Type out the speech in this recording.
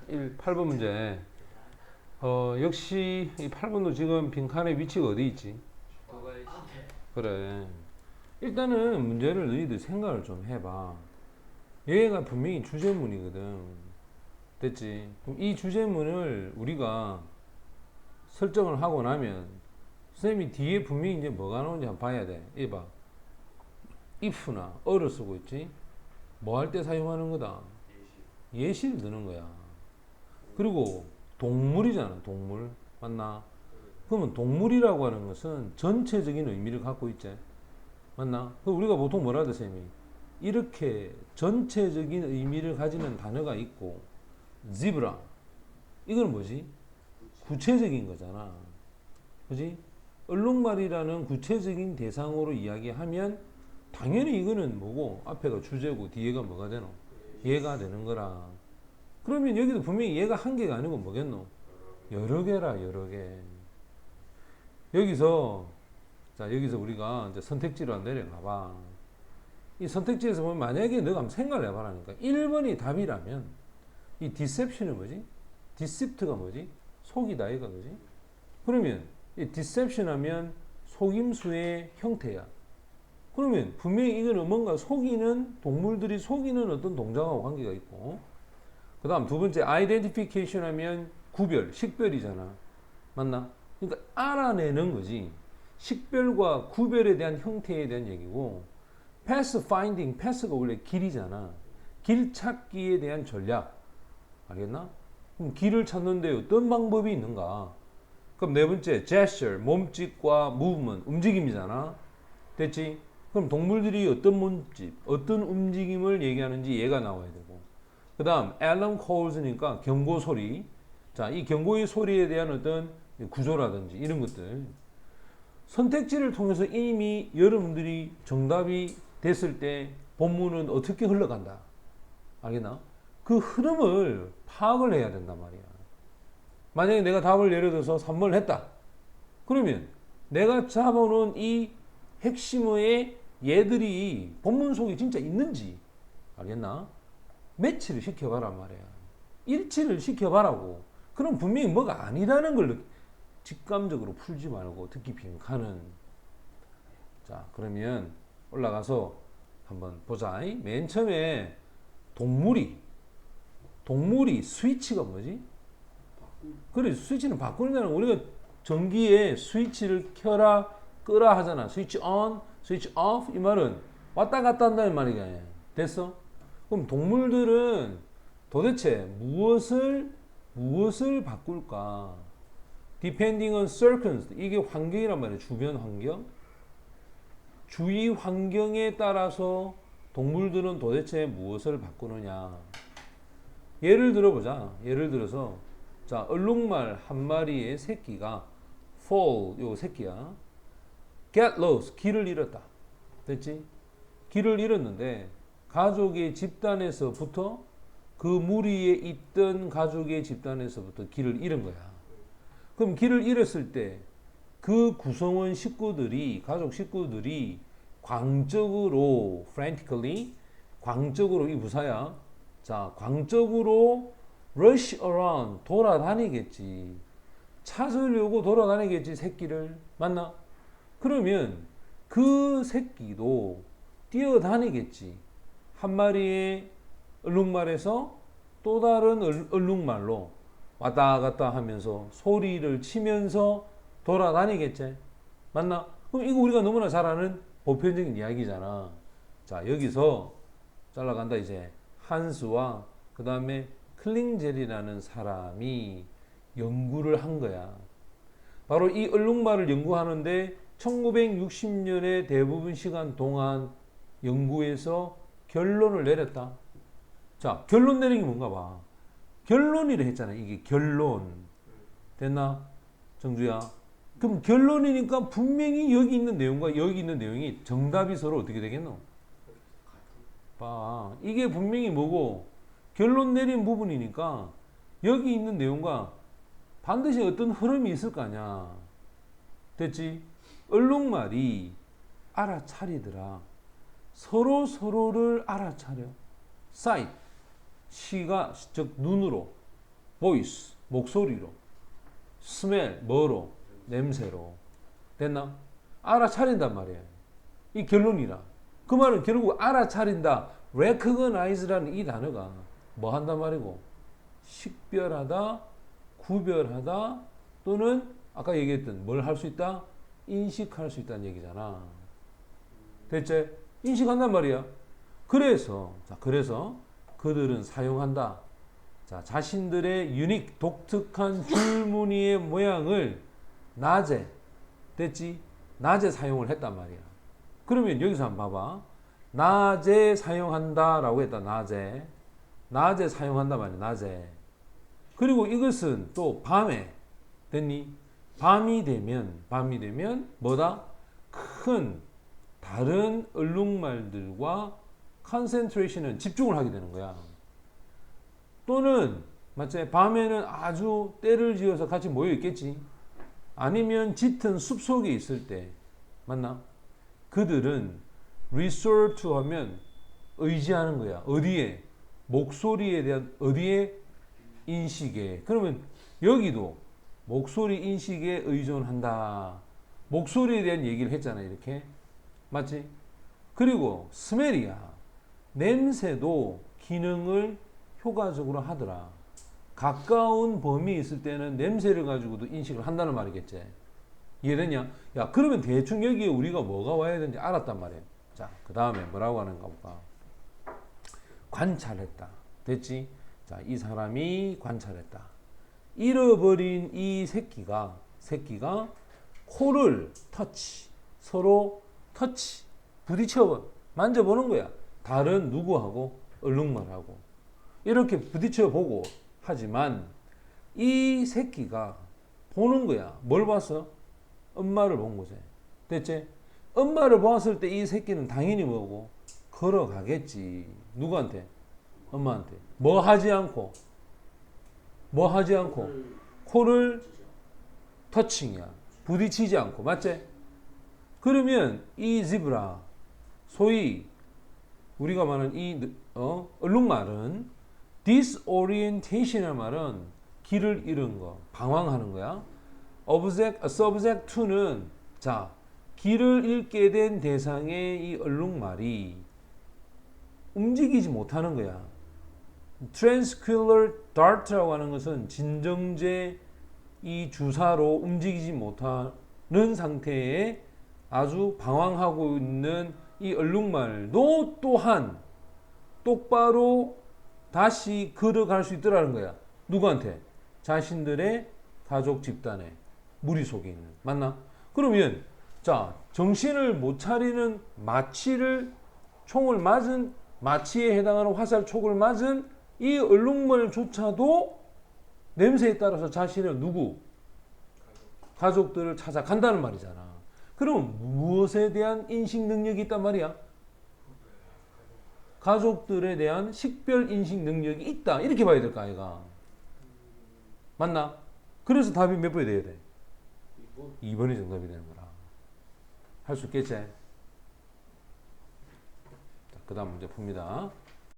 8번 문제. 역시 이 8번도 지금 빈칸의 위치가 어디 있지? 그래. 일단은 문제를 너희들 생각을 좀 해봐. 얘가 분명히 주제문이거든. 됐지? 그럼 이 주제문을 우리가 설정을 하고 나면 선생님이 뒤에 분명히 이제 뭐가 나오는지 한번 봐야 돼. 이봐. if나 or를 쓰고 있지? 뭐 할 때 사용하는 거다? 예시를 드는 거야. 그리고 동물이잖아, 동물. 맞나? 그러면 동물이라고 하는 것은 전체적인 의미를 갖고 있지. 맞나? 그럼 우리가 보통 뭐라 하대, 쌤이? 이렇게 전체적인 의미를 가지는 단어가 있고, zebra. 이건 뭐지? 구체적인 거잖아. 그지? 얼룩말이라는 구체적인 대상으로 이야기하면 당연히 이거는 뭐고, 앞에가 주제고, 뒤에가 뭐가 되노? 얘가 되는 거라. 그러면 여기도 분명히 얘가 한 개가 아니고 뭐겠노? 여러 개라, 여러 개. 여기서, 자, 여기서 우리가 이제 선택지로 한번 내려가 봐. 이 선택지에서 보면 만약에 너가 한번 생각을 해봐라니까. 1번이 답이라면, 이 deception은 뭐지? deceit가 뭐지? 속이다, 얘가 그지? 그러면, 이 deception 하면 속임수의 형태야. 그러면 분명히 이거는 뭔가 속이는, 동물들이 속이는 어떤 동작하고 관계가 있고, 그 다음 두 번째 identification 하면 구별, 식별이잖아. 맞나? 그러니까 알아내는 거지. 식별과 구별에 대한 형태에 대한 얘기고, path finding, path가 원래 길이잖아. 길 찾기에 대한 전략. 알겠나? 그럼 길을 찾는데 어떤 방법이 있는가? 그럼 네 번째 gesture, 몸짓과 movement, 움직임이잖아. 됐지? 그럼 동물들이 어떤 몸짓, 어떤 움직임을 얘기하는지 얘가 나와야 되고, 그 다음 alarm calls니까 경고 소리. 자, 이 경고의 소리에 대한 어떤 구조라든지 이런 것들. 선택지를 통해서 이미 여러분들이 정답이 됐을 때 본문은 어떻게 흘러간다. 알겠나? 그 흐름을 파악을 해야 된단 말이야. 만약에 내가 답을 예를 들어서 3번을 했다. 그러면 내가 잡아놓은 이 핵심의 얘들이 본문 속에 진짜 있는지 알겠나? 매치를 시켜봐란 말이야. 일치를 시켜봐라고. 그럼 분명히 뭐가 아니라는 걸 직감적으로 풀지 말고 특히 빈칸은. 자, 그러면 올라가서 한번 보자. 맨 처음에 동물이 스위치가 뭐지? 그래, 스위치는 바꾸는 거는 우리가 전기에 스위치를 켜라 끄라 하잖아. 스위치 on, 스위치 off. 이 말은 왔다 갔다 한다는 말이야. 됐어? 그럼 동물들은 도대체 무엇을 바꿀까? Depending on circumstance. 이게 환경이란 말이에요. 주변 환경. 주위 환경에 따라서 동물들은 도대체 무엇을 바꾸느냐. 예를 들어보자. 예를 들어서 자, 얼룩말 한 마리의 새끼가 fall, 요 새끼야. get lost, 길을 잃었다. 됐지? 길을 잃었는데 가족의 집단에서부터 그 무리에 있던 가족의 집단에서부터 길을 잃은 거야. 그럼 길을 잃었을 때 그 구성원 식구들이, 가족 식구들이 광적으로, frantically, 광적으로, 이 부사야. 자, 광적으로 rush around, 돌아다니겠지. 찾으려고 돌아다니겠지, 새끼를. 맞나? 그러면 그 새끼도 뛰어다니겠지. 한 마리의 얼룩말에서 또 다른 얼룩말로 왔다 갔다 하면서 소리를 치면서 돌아다니겠지. 맞나? 그럼 이거 우리가 너무나 잘 아는 보편적인 이야기잖아. 자, 여기서 잘라간다 이제. 한스와 그 다음에 클링젤이라는 사람이 연구를 한 거야. 바로 이 얼룩말을 연구하는데 1960년의 대부분 시간 동안 연구해서 결론을 내렸다. 자, 결론 내린 게 뭔가 봐. 결론이라 했잖아. 이게 결론. 됐나? 정주야. 그럼 결론이니까 분명히 여기 있는 내용과 여기 있는 내용이 정답이 서로 어떻게 되겠노? 봐. 이게 분명히 뭐고 결론 내린 부분이니까 여기 있는 내용과 반드시 어떤 흐름이 있을 거 아니야. 됐지? 얼룩말이 알아차리더라. 서로 서로를 알아차려. sight, 시각, 즉 눈으로. voice, 목소리로. smell, 뭐로? 냄새로. 됐나? 알아차린단 말이에요. 이 결론이라. 그 말은 결국 알아차린다. recognize라는 이 단어가 뭐 한단 말이고? 식별하다, 구별하다, 또는 아까 얘기했던 뭘 할 수 있다? 인식할 수 있다는 얘기잖아. 됐지? 인식한단 말이야. 그래서 그들은 사용한다. 자, 자신들의 유닉, 독특한 줄무늬의 모양을 낮에, 됐지? 낮에 사용을 했단 말이야. 그러면 여기서 한번 봐봐. 낮에 사용한다 라고 했다. 낮에 사용한다 말이야. 낮에. 그리고 이것은 또 밤에, 됐니? 밤이 되면 뭐다? 큰 다른 얼룩말들과 컨센트레이션은 집중을 하게 되는 거야. 또는 맞지? 밤에는 아주 때를 지어서 같이 모여 있겠지. 아니면 짙은 숲속에 있을 때 맞나? 그들은 resort 하면 의지하는 거야. 어디에? 목소리에 대한 어디에? 인식에. 그러면 여기도 목소리 인식에 의존한다. 목소리에 대한 얘기를 했잖아. 이렇게. 맞지? 그리고 스멜이야. 냄새도 기능을 효과적으로 하더라. 가까운 범위 있을 때는 냄새를 가지고도 인식을 한다는 말이겠지. 이해되냐? 야, 그러면 대충 여기에 우리가 뭐가 와야 되는지 알았단 말이야. 자, 그 다음에 뭐라고 하는가 볼까? 관찰했다. 됐지? 자, 이 사람이 관찰했다. 잃어버린 이 새끼가 코를 서로 터치, 부딪혀 만져보는 거야. 다른 누구하고? 얼룩말하고. 이렇게 부딪혀 보고 하지만 이 새끼가 보는 거야. 뭘 봤어? 엄마를 본 거지. 됐지? 엄마를 봤을 때 이 새끼는 당연히 뭐고? 걸어가겠지. 누구한테? 엄마한테. 뭐 하지 않고? 코를 터칭이야. 부딪히지 않고. 맞지? 그러면 이 지브라, 소위 우리가 말하는 이 얼룩말은 disorientation이라는 말은 길을 잃은 거, 방황하는 거야. subject to는 자, 길을 잃게 된 대상의 이 얼룩말이 움직이지 못하는 거야. Transquilar dart라고 하는 것은 진정제 이 주사로 움직이지 못하는 상태에 아주 방황하고 있는 이 얼룩말도 또한 똑바로 다시 걸어갈 수 있더라는 거야. 누구한테? 자신들의 가족 집단에 무리 속에 있는. 맞나? 그러면 자, 정신을 못 차리는 총을 맞은 마취에 해당하는 화살촉을 맞은 이 얼룩말조차도 냄새에 따라서 자신의 가족들을 찾아간다는 말이잖아. 그럼 무엇에 대한 인식 능력이 있단 말이야? 가족들에 대한 식별 인식 능력이 있다. 이렇게 봐야 될까, 아이가? 맞나? 그래서 답이 몇 번이 돼야 돼? 2번이 정답이 되는 거라. 할 수 있겠지? 그 다음 문제 풉니다.